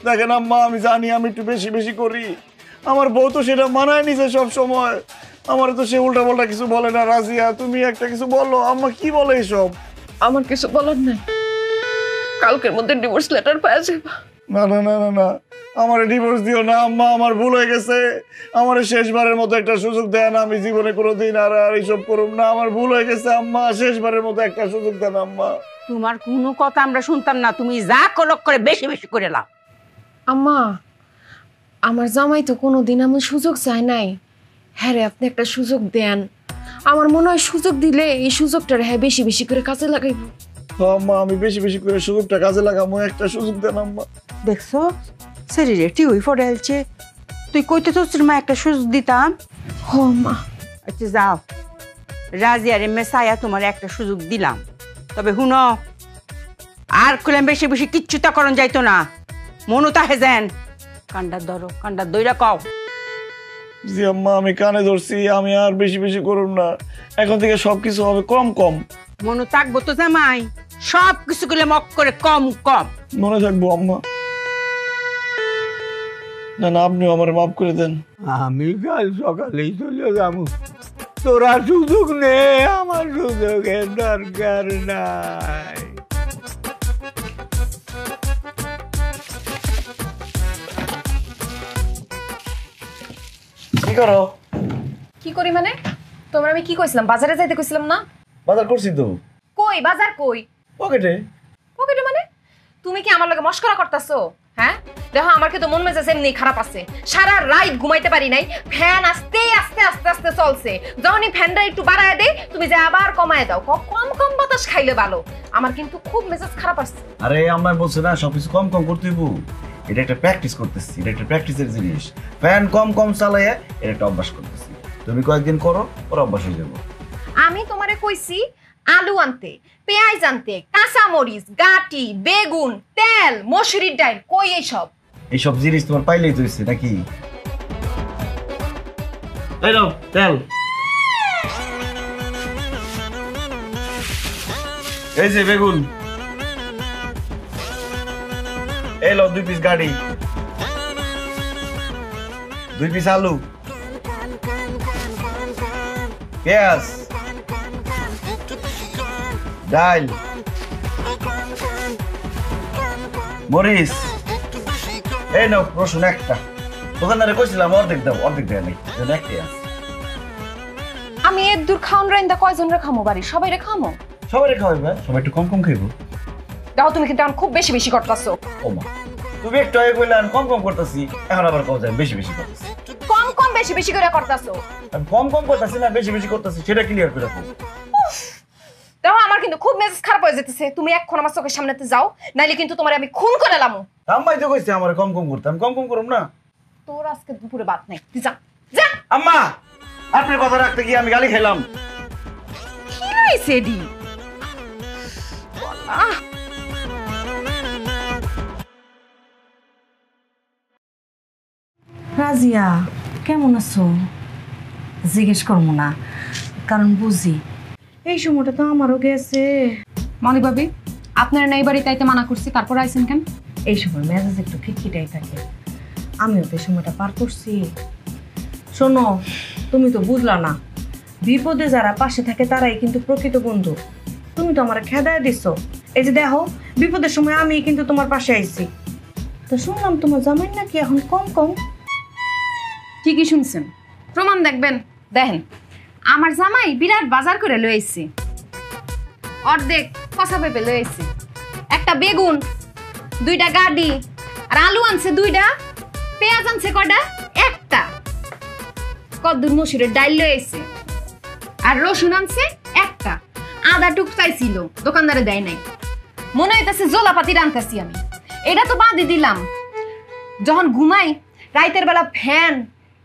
দেখেন আম্মা, আমি জানি আমি একটু বেশি বেশি করি, আমার বউ তো সেটা মানায় নিছে সব সময়। আমার তো সে উল্টা পাল্টা কিছু বলে না। রাজিয়া, তুমি একটা কিছু বলো। আম্মা কি বলে এইসব? আমার কিছু বলার নাই, কালকের মধ্যে ডিভোর্স লেটার পাওয়া যাবে। না না না না না, আমার ডিভোর্স দিও না আম্মা, আমার ভুল হয়ে গেছে। আমার শেষবারের মতো একটা সুযোগ দেন, আমি জীবনে কোনোদিন আর এইসব করব না। আমার ভুল হয়ে গেছে আম্মা, শেষবারের মতো একটা সুযোগ দেন আম্মা। তোমার কোনো কথা আমরা শুনতাম না, তুমি যা কলক করে বেশি বেশি করে লাও। আম্মা, আমার জামাই তো কোনোদিন এমন সুযোগ চায় নাই। হ্যাঁ রে, আপনি একটা সুযোগ দেন। আমার মনে হয় সুযোগ দিলে এই সুযোগটার হ্যাঁ বেশি বেশি করে কাজে লাগাইব। আম্মা, আমি বেশি বেশি করে সুযোগটা কাজে লাগাবো, একটা সুযোগ দেন আম্মা। দেখছো শরীরে টিউই ফোড়াইছে, তুই কইতে তোর মা একটা সুযোগ দিতাম। হ মা। আচ্ছা যাও, রাজিয়ারে মেসায়া তোমার একটা সুযোগ দিলাম, তবে হুনো আর কইলাম বেশি বেশি কিচ্ছু তা করন যাইতো না। মনু তাহে যেন কান্ডার ধরো, কান্ডার দইরা কও। জি আম্মা, আমি কানে ধরছি, আমি আর বেশি বেশি করুম না। এখন থেকে সবকিছু হবে কম কম। মনু থাকবো তো জামাই, সব কিছু করলে মক করে কম কম মনে থাকবো আম্মা। না না, আপনিও আমার মাফ করে দেন। আমি কাল সকালেই চলে যাবো, তোরা সুযোগ নে, আমার সুযোগের দরকার নাই। কি করো? কি করি মানে? তোমরা আমি কি কইছিলাম? বাজারে যাইতে কইছিলাম না? বাজার করছি তো। কই বাজার কই? পকেটে। পকেটে মানে? তুমি কি আমার লগে মস্করা করতাছো? হ্যাঁ, দেখো আমার কিন্তু মন মেজাজ এমনি খারাপ আছে। সারা রাত ঘুমাইতে পারি নাই, ফ্যান আস্তে আস্তে আস্তে আস্তে চলছে। যখনই ফ্যানটা একটু বাড়ায় দেই, তুমি যে আবার কমায় দাও। কম কম বাতাস খাইলে ভালো। আমার কিন্তু খুব মেজাজ খারাপ আছে। আরে আম্মা বলছে না সবকিছু কম কম করতে হইব, এটা একটা প্র্যাকটিস করতেছি, এটা একটা প্র্যাকটিসের জিনিস। ফ্যান কম কম চালাইয়া এটা একটা অভ্যাস করতেছি। তুমি কয়েকদিন করো, ওর অভ্যাস হয়ে যাবে। আমি তোমারে কইছি আলু আনতে, পেঁয়াজ আনতে, কাঁচা মরিচ, গাটি, বেগুন, তেল, মসুরির ডাল, কই এইসব জিনিস তোমার পাইলেই তো হইছে নাকি? এই নাও তেল, এই যে বেগুন, এই লো 2 পিস গাড়ি, 2 পিস আলু, পেঁয়াজ, ডাল, মরিচ, এই নাও রসুন একটা। দোকানদারে কইছিলাম অর্ধেক দাও, অর্ধেক দেয় নাই, একটাই আছে। আমি এর দূর খাওন রাইন্দা কয়জন রে খামো বাড়ি? সবাই রে খামো? সবাই রে খাওয়াইবা, সবাই একটু কম কম খাইবো। দাও তুমি কিন্তু এখন খুব বেশি বেশি করতাছো। ও মা, তুমি একটু আগে কইলা কম কম করতেছি, এখন আবার কও যায় বেশি বেশি করতেছি। কম কম বেশি বেশি করে করতাছো। আমি কম কম করতেছি না বেশি বেশি করতেছি, সেটা ক্লিয়ার করে দাও। দেখো আমার কিন্তু খুব মেজাজ খারাপ হয়ে যেতেছে, তুমি এখন আমার চোখের সামনেতে যাও, নাইলে কিন্তু তোমার আমি খুন করে লামু। আম্মাই তো কইছে আমার কম কম করতে, আমি কম কম করব না। তোর আজকে দুপুরে বাত নাই, তুই যা যা। আম্মা আপনার কথা রাখতে গিয়ে আমি গালি খেলাম। কি হইছে ডি? রাজিয়া কেমন আছো? জিজ্ঞেস করবো না, কারণ বুঝি এই সময়টা তো আমারও গেছে। মনি ভাবি, আপনার নাই বাড়ি তাইতে মানা করছি, তারপর আইছেন কেন? এই সময় মেজাজ একটু খিটখিটাই থাকে, আমিও তো এই সময়টা পার করছি। শোনো, তুমি তো বুঝলা না, বিপদে যারা পাশে থাকে তারাই কিন্তু প্রকৃত বন্ধু। তুমি তো আমার খেদায় দিচ্ছ, এই যে দেখো বিপদের সময় আমি কিন্তু তোমার পাশে আইছি। তো শুনলাম তোমার জামাই নাকি এখন কম কম। ঠিকই শুনছেন, প্রমাণ দেখবেন। দেখেন আমার জামাই বিরাট বাজার করে লই আইছি, অর্ধেক কষা পেঁপে লই আইছি, একটা বেগুন, 2টা গাডি, আর আলু আনছে 2টা, পেঁয়াজ আনছে কয়টা? একটা। কদ্দুর মসুরের ডাল লই আইছে, আর রসুন আনছে একটা। আদা টুক চাইছিল, দোকানদারে দেয় নাই। মনে হইতেছে জোলাপাতি রান্তাছি আমি। এটা তো বাদই দিলাম, যখন ঘুমাই রাইতের বেলা ফ্যান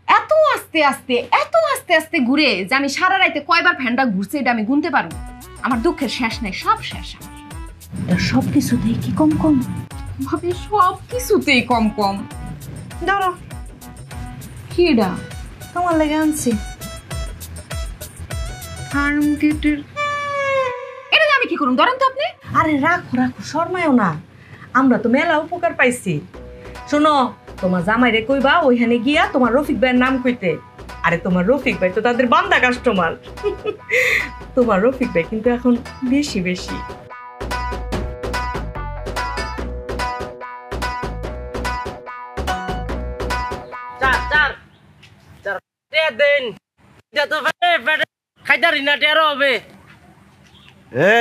এত আস্তে আস্তে ঘুরে যে আমি সারা রাইতে কয়বার ফ্যানটা ঘুরছে এটা আমি গুনতে পারবো। আমার দুঃখের শেষ নাই, সব শেষ। সব কিছুতেই কি কম কম ভাবি? সব কিছুতেই কম কম। ধরো কি এটা? তোমার লেগে আনছি ফার্ম গেটের। এটা আমি কি করুন? ধরেন তো আপনি। আরে রাখো রাখো, শর্মায়ও না, আমরা তো মেলা উপকার পাইছি। শোনো, তোমার জামাইরে কইবা ওইখানে গিয়া তোমার রফিক ভাইয়ের নাম কইতে। আরে তোমার রফিক ভাই তো তাদের বান্দা কাস্টমার। তোমার রফিক ভাই কিন্তু এখন বেশি বেশি।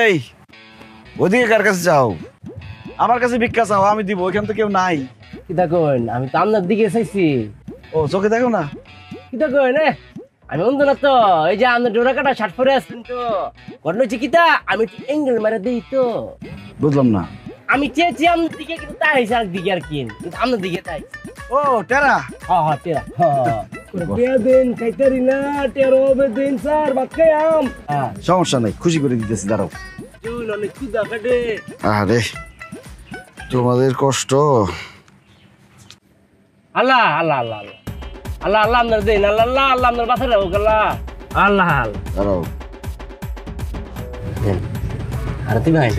এই ওদিকে কার কাছে যাও? আমার কাছে ভিক্ষা চাও, আমি দিব, ওইখান তো কেউ নাই। কিতা কইন? আমি তো আপনার দিকে চাইছি। ও চোখে দেখো না? কিতা কইন? আমি অন্ধ না তো, এই যে আপনার ডোরা কাটা শার্ট পরে আসছেন তো, ঘটনা হচ্ছে কিতা আমি এঙ্গেল মারা দিই তো। বুঝলাম না। আমি চেয়েছি আপনার দিকে, কিন্তু তাই আর দিকে আর কি, কিন্তু আপনার দিকে তাই। ও টেরা? হ্যাঁ টেরা। হ্যাঁ দেন খাইতারি না, টেরো হবে দিন স্যার, ভাত খাই আম। সমস্যা নাই, খুশি করে দিতেছি, দাঁড়াও। অনেক ক্ষুধা কাটে। আরে তোমাদের কষ্ট। আল্লাহ আল্লাহ আল্লাহ আল্লাহ আল্লাহ আল্লাহ আপনার দিন, আল্লাহ আল্লাহ আল্লাহ আপনার বাসায় রাখো, আল্লাহ আল্লাহ আল্লাহ। দাঁড়াও। আরতি ভাই।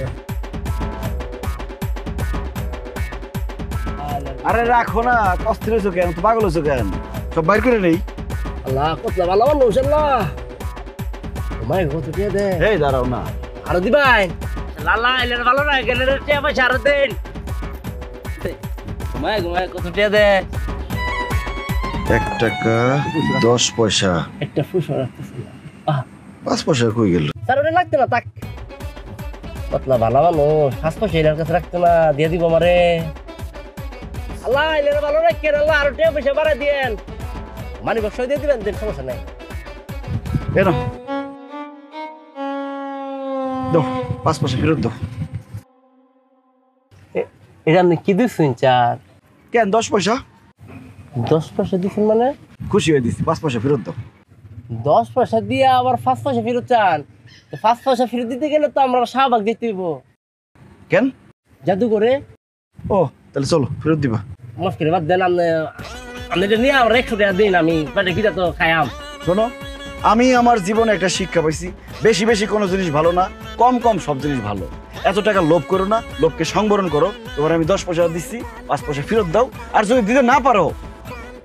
আরে রাখো না, অস্থির হয়েছো কেন? তো পাগল হয়েছো কেন? সব বাইর করে নেই। আল্লাহ কতলা ভালো মানুষ, আল্লাহ তোমায় কত দিয়ে দে। এই দাঁড়াও না। আরতি ভাই, লালা এলের ভালো না, গেলের টিয়া পয়সা আরো দেন। তোমায় ঘুমায় কত টিয়া দে? 1 টাকা 10 পয়সা। একটা ফুসো রাখতেছি। 5 পয়সা কই গেল? স্যার ওটা লাগতো না, তাক কতলা ভালো মানুষ, 5 পয়সা এর কাছে রাখতো না, দিয়ে দিব আমারে। আল্লাহ এলের ভালো রাখেন, আল্লাহ আরো টিয়া পয়সা বাড়াই দিয়েন, মানি বক্স দিয়ে দিবেন, দেন সমস্যা নাই। কেন দাও, 5 পয়সা ফেরত দাও। এটা আপনি কি দিচ্ছেন চার? কেন 10 পয়সা? 10 পয়সা দিচ্ছেন মানে? খুশি হয়ে দিচ্ছি, 5 পয়সা ফেরত দাও। 10 পয়সা দিয়ে আবার 5 পয়সা ফেরত চান? 5 পয়সা ফেরত দিতে গেলে তো আমরা শাহবাগ দিতে হইব। কেন? জাদু করে। ও তাহলে চলো ফেরত দিবা। মুশকিল বাদ দেন, আপনি এটা নিয়ে আমরা 100 টাকা দিন, আমি পেটে খিদা তো খাইয়াম। শোনো, আমি আমার জীবনে একটা শিক্ষা পাইছি, বেশি বেশি কোনো জিনিস ভালো না, কম কম সব জিনিস ভালো। এত টাকা লোভ করো না, লোভকে সংবরণ করো। তোমার আমি 10 পয়সা দিচ্ছি, 5 পয়সা ফেরত দাও। আর যদি দিতে না পারো,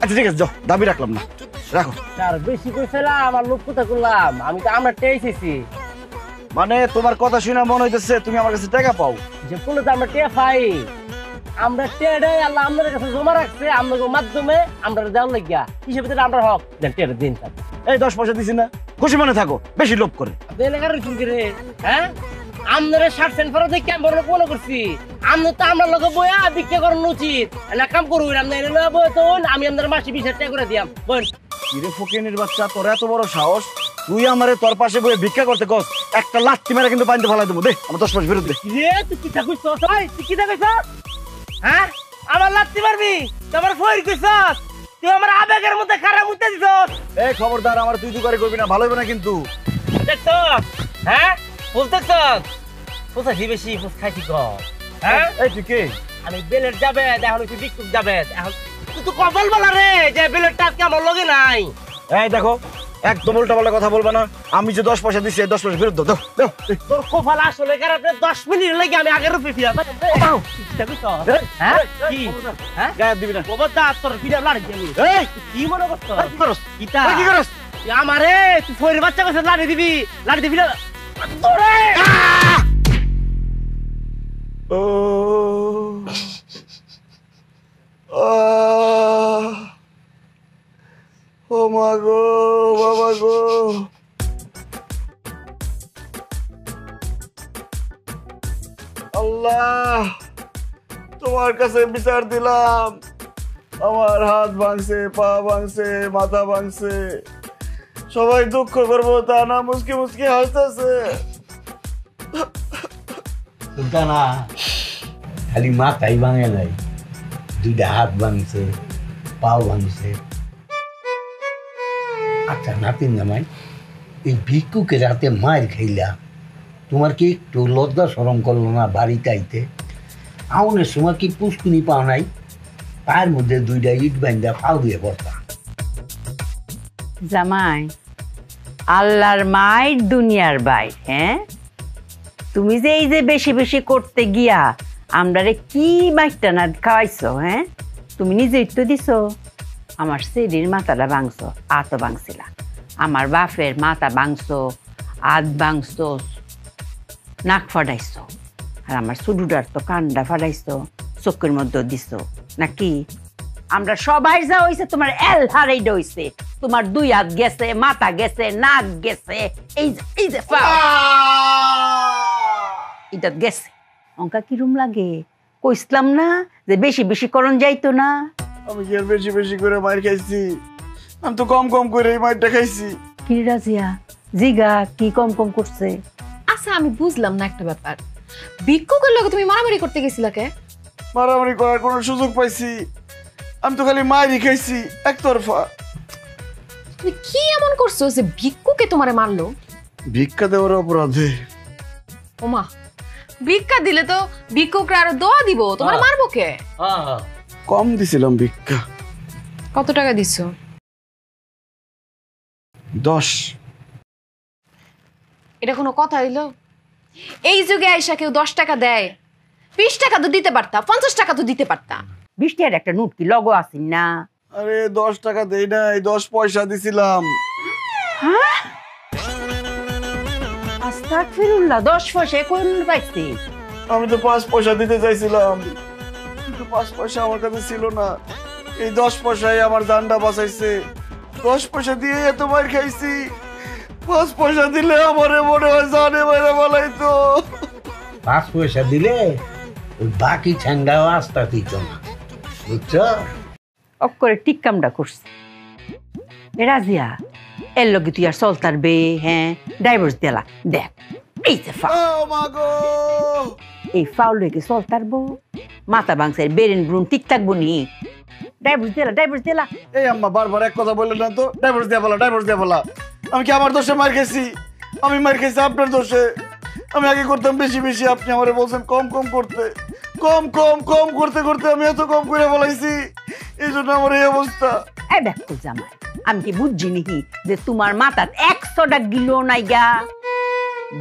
আচ্ছা ঠিক আছে, যাও, দাবি রাখলাম না, রাখো। স্যার বেশি কইছিলাম, আমার লোভ কোথা করলাম, আমি তো আমরা টেয়েছি। মানে তোমার কথা শুনে মনে হইতেছে তুমি আমার কাছে টাকা পাও। যে কোনো তো আমরা টেয়া পাই, আমরা টেডে আল্লাহ আমাদের কাছে জমা রাখছে, আমাদের মাধ্যমে আমরা দেওয়ার লাগিয়া হিসেবে আমরা হক দেন টেডে দিন। এই 10 পয়সা দিছি না, খুশি মনে থাকো, বেশি লোভ করে। আপনি এলাকার রইছেন কি রে? হ্যাঁ, আপনারা 60 সেন্ট ফেরত দিয়ে কেমন মনে করছি? আপনি তো আমরা লগে বইয়া বিক্রি করানো উচিত না, কাম করুন। আপনি এনে লয়ে বই তো আমি আপনার মাসে 20,000 টাকা করে দিয়াম। বল কিরে ফকিনের বাচ্চা, তোর এত বড় সাহস, তুই আমারে তোর পাশে বইয়ে ভিক্ষা করতে কস? একটা লাত্তি মেরে কিন্তু পানিতে ফেলাই দেবো। দে আমার 10 মাস ফেরত দে। তুই কি থাকুস তুই কি থাকুস হ্যাঁ? আমার লাত্তি মারবি? তোমার ফইর কইছস? তুই আমার আবেগের মধ্যে খারাপ উঠতে দিছস। এই খবরদার আমার তুই করে করবি না, ভালো হবে না কিন্তু। দেখছস হ্যাঁ? বুঝতেছস কোথায় বেশি ফুস খাইছি কম হ্যাঁ? এই তুই কে? আমি বেলের যাবে এখন তুই বিকুক যাবে এখন তুই তো কপাল বলা রে যে বেলের টাকা আমার লগে নাই। এই দেখো একদম উল্টা পাল্টা কথা বলবা না। আমি যে 10 পয়সা দিছি 10 পয়সা ফেরত দাও। দাও তোর কপাল আসলে খারাপ। 10 মিনিট লাগে আমি আগের রূপে ফিরা হ্যাঁ কি হ্যাঁ গায়ে দিবি না। খবরদার তোর ফিরা লাড়ি দিবি। এই কি মনে করছস? কিটা কি করছ? আমারে তুই ফইর বাচ্চা কাছে লাড়ি দিবি না তোরে। ও ও মা গো বাবা গো, আল্লাহ তোমার কাছে বিচার দিলাম। আমার হাত ভাঙছে, পা ভাঙছে, মাথা ভাঙছে, সবাই দুঃখ করবো তা না মুসকি মুসকি হাসতেছে। না খালি মাথাই ভাঙে নাই, 2টা হাত ভাঙছে, পাও ভাঙছে। আচ্ছা নাতিন জামাই, এই ভিক্ষুকে রাতে মার খাইলা, তোমার কি একটু লজ্জা শরম করলো না বাড়িতে আইতে? আউনের সময় কি পুষ্কুনি পাও নাই? পায়ের মধ্যে 2টা ইট বাইন্দা পাও দিয়ে বসতা। জামাই আল্লাহর মায়ের দুনিয়ার বাইর, হ্যাঁ তুমি যে এই যে বেশি বেশি করতে গিয়া আমরারে কি মাইটা না খাওয়াইছো, হ্যাঁ তুমি নিজেই তো দিছো। আমার সেদির মাথাটা ভাঙছো, আতো ভাঙছিলা। আমার বাপের মাথা ভাঙছো, আত ভাঙছো, নাক ফাটাইছো। আর আমার সুডুডার তো কান্ডা ফাটাইছো, চোখের মধ্যে দিছো নাকি? আমরা সবাই যা হইছে তোমার এল হারাই হইছে। তোমার 2 হাত গেছে, মাথা গেছে, নাক গেছে, এই যে এটা গেছে। অঙ্কা কিরম লাগে? কইসলাম না যে বেশি বেশি করণ যাইতো না? আমি কি আর বেশি বেশি করে মার খাইছি? আমি তো কম কম করে মারটা খাইছি। কি রাজিয়া জিগা কি কম কম করছে? আচ্ছা আমি বুঝলাম না একটা ব্যাপার, ভিক্ষুকের লগে তুমি মারামারি করতে গেছিলা কে? মারামারি করার কোনো সুযোগ পাইছি? আমি তো খালি মারই খাইছি একতরফা। তুমি কি এমন করছো যে ভিক্ষুকে তোমারে মারলো? ভিক্ষা দেওয়ার অপরাধে। ওমা, ভিক্ষা দিলে তো ভিক্ষুকরা আরো দোয়া দিব, তোমার মারবো কে? কম দিছিলাম ভিক্ষা। কত টাকা দিছো? 10। এটা কোনো কথা হইলো? এই যুগে আইসা কেউ 10 টাকা দেয়? 20 টাকা তো দিতে পারতা, 50 টাকা তো দিতে পারতা। 20 টাকার একটা নোট কি লগো আসিন না? আরে 10 টাকা দেই নাই, 10 পয়সা দিছিলাম। হ্যাঁ আস্তাগফিরুল্লাহ, 10 পয়সা কোন পাইছি? আমি তো 5 পয়সা দিতে চাইছিলাম, কিন্তু 5 পয়সা আমার কাছে ছিল না। এই 10 পয়সাই আমার জানটা বাঁচাইছে। 10 পয়সা দিয়ে এত মার খাইছি, 5 পয়সা দিলে আমারে মনে হয় জানে মেরে বলাইতো। 5 পয়সা দিলে ওই বাকি ঠ্যাঙ্গাও আস্তা দিত না, বুঝছো? অক করে ঠিক কামটা করছে। রাজিয়া এর লগে তুই আর চলতার বে, হ্যাঁ ডাইভোর্স দিলা। দেখ এই যে এই ফাউল রেখে চলতার বউ মাথা ভাঙছে, বেরেন ব্রুন ঠিক থাকবো নি? ডাইভোর্স দিলা, ডাইভোর্স দিলা। এই আম্মা বারবার এক কথা বললেন না তো, ডাইভোর্স দিয়া বলা, ডাইভোর্স দিয়া বলা। আমি কি আমার দোষে মার খেয়েছি? আমি মার খেয়েছি আপনার দোষে। আমি আগে করতাম বেশি বেশি, আপনি আমারে বলছেন কম কম করতে। কম কম কম করতে করতে আমি এত কম করে বলাইছি, এই জন্য আমার এই অবস্থা। এই দেখো জামাই, আমি কি বুঝছি নাকি যে তোমার মাথা 100টা গিলো নাই গা?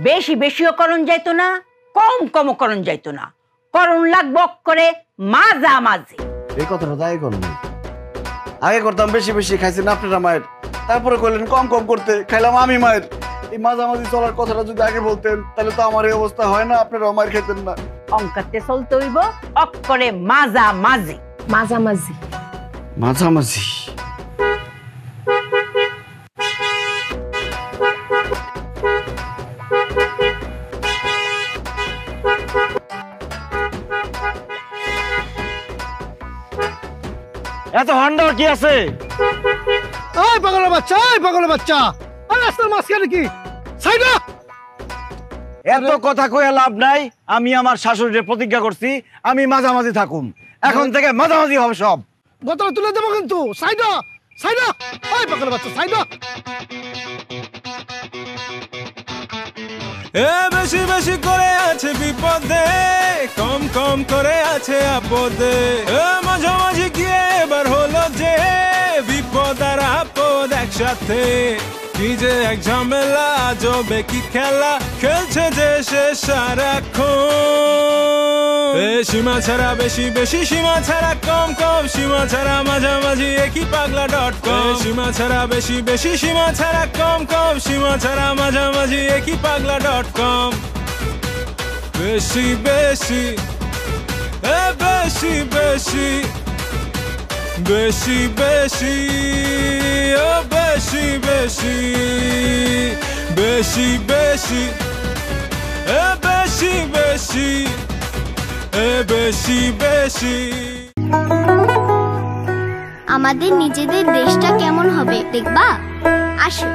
বেশি বেশিও করণ যাইতো না, কম কমও করণ যাইতো না, করণ লাগবো করে মাঝামাঝি। এই কথাটা তাই করুন। আগে করতাম বেশি বেশি, খাইছেন আপনারা মায়ের, তারপরে করলেন কম কম করতে, খাইলাম আমি মায়ের। এই মাঝামাঝি চলার কথাটা যদি আগে বলতেন তাহলে তো আমার এই অবস্থা হয় না, আপনারাও মায়ের খেতেন না। অঙ্কাতে চলতে হইব অক্ষরে মাঝামাঝি। মাঝামাঝি মাঝামাঝি। এত হন্ডা কি আছে? এই পাগলের বাচ্চা, এই পাগলের বাচ্চা, আর রাস্তার মাঝখানে কি? সাইডা এত কথা কয়ে লাভ নাই। আমি আমার শাশুড়ির প্রতিজ্ঞা করছি আমি মাঝামাঝি থাকুম, এখন থেকে মাঝামাঝি হবে সব। বোতল তুলে দেবো কিন্তু। সাইডা সাইডা, ওই পাগল বাচ্চা সাইডা। এ বেশি বেশি করে আছে বিপদে, কম কম করে আছে আপদে। এ মাঝামাঝি গিয়ে এবার হলো যে বিপদ আর আপদ একসাথে। কি যে এক ঝামেলা, আজবে কি খেলা খেলছে যে সে সারাক্ষণ। সীমা ছাড়া বেশি বেশি, সীমা ছাড়া কম কম, সীমা ছাড়া মাঝামাঝি একই পাগলা.com। সীমা ছাড়া বেশি বেশি, সীমা ছাড়া কম কম, সীমা ছাড়া মাঝামাঝি একই পাগলা.com। বেশি বেশি বেশি বেশি বেশি বেশি ও বেশি বেশি বেশি বেশি বেশি বেশি বেশি বেশি। আমাদের নিজেদের দেশটা কেমন হবে দেখবা? আসো,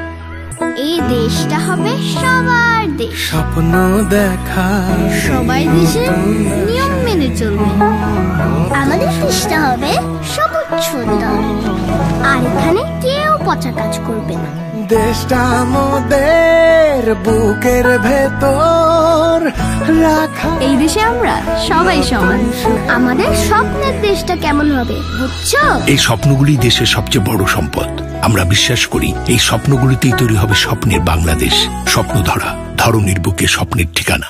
এই দেশটা হবে সবার দেশ। স্বপ্ন দেখা সবাই দেশের নিয়ম মেনে চলবে। আমাদের দেশটা হবে সবুজ সুন্দর, আর এখানে কেউ পচা কাজ করবে না। দেশটা আমাদের বুকের ভেতর রাখা। এই দেশে আমরা সবাই সমান। আমাদের স্বপ্নের দেশটা কেমন হবে বুঝছো? এই স্বপ্নগুলি দেশের সবচেয়ে বড় সম্পদ। আমরা বিশ্বাস করি এই স্বপ্নগুলিতেই তৈরি হবে স্বপ্নের বাংলাদেশ। স্বপ্ন ধরা, ধরনীর বুকে স্বপ্নের ঠিকানা।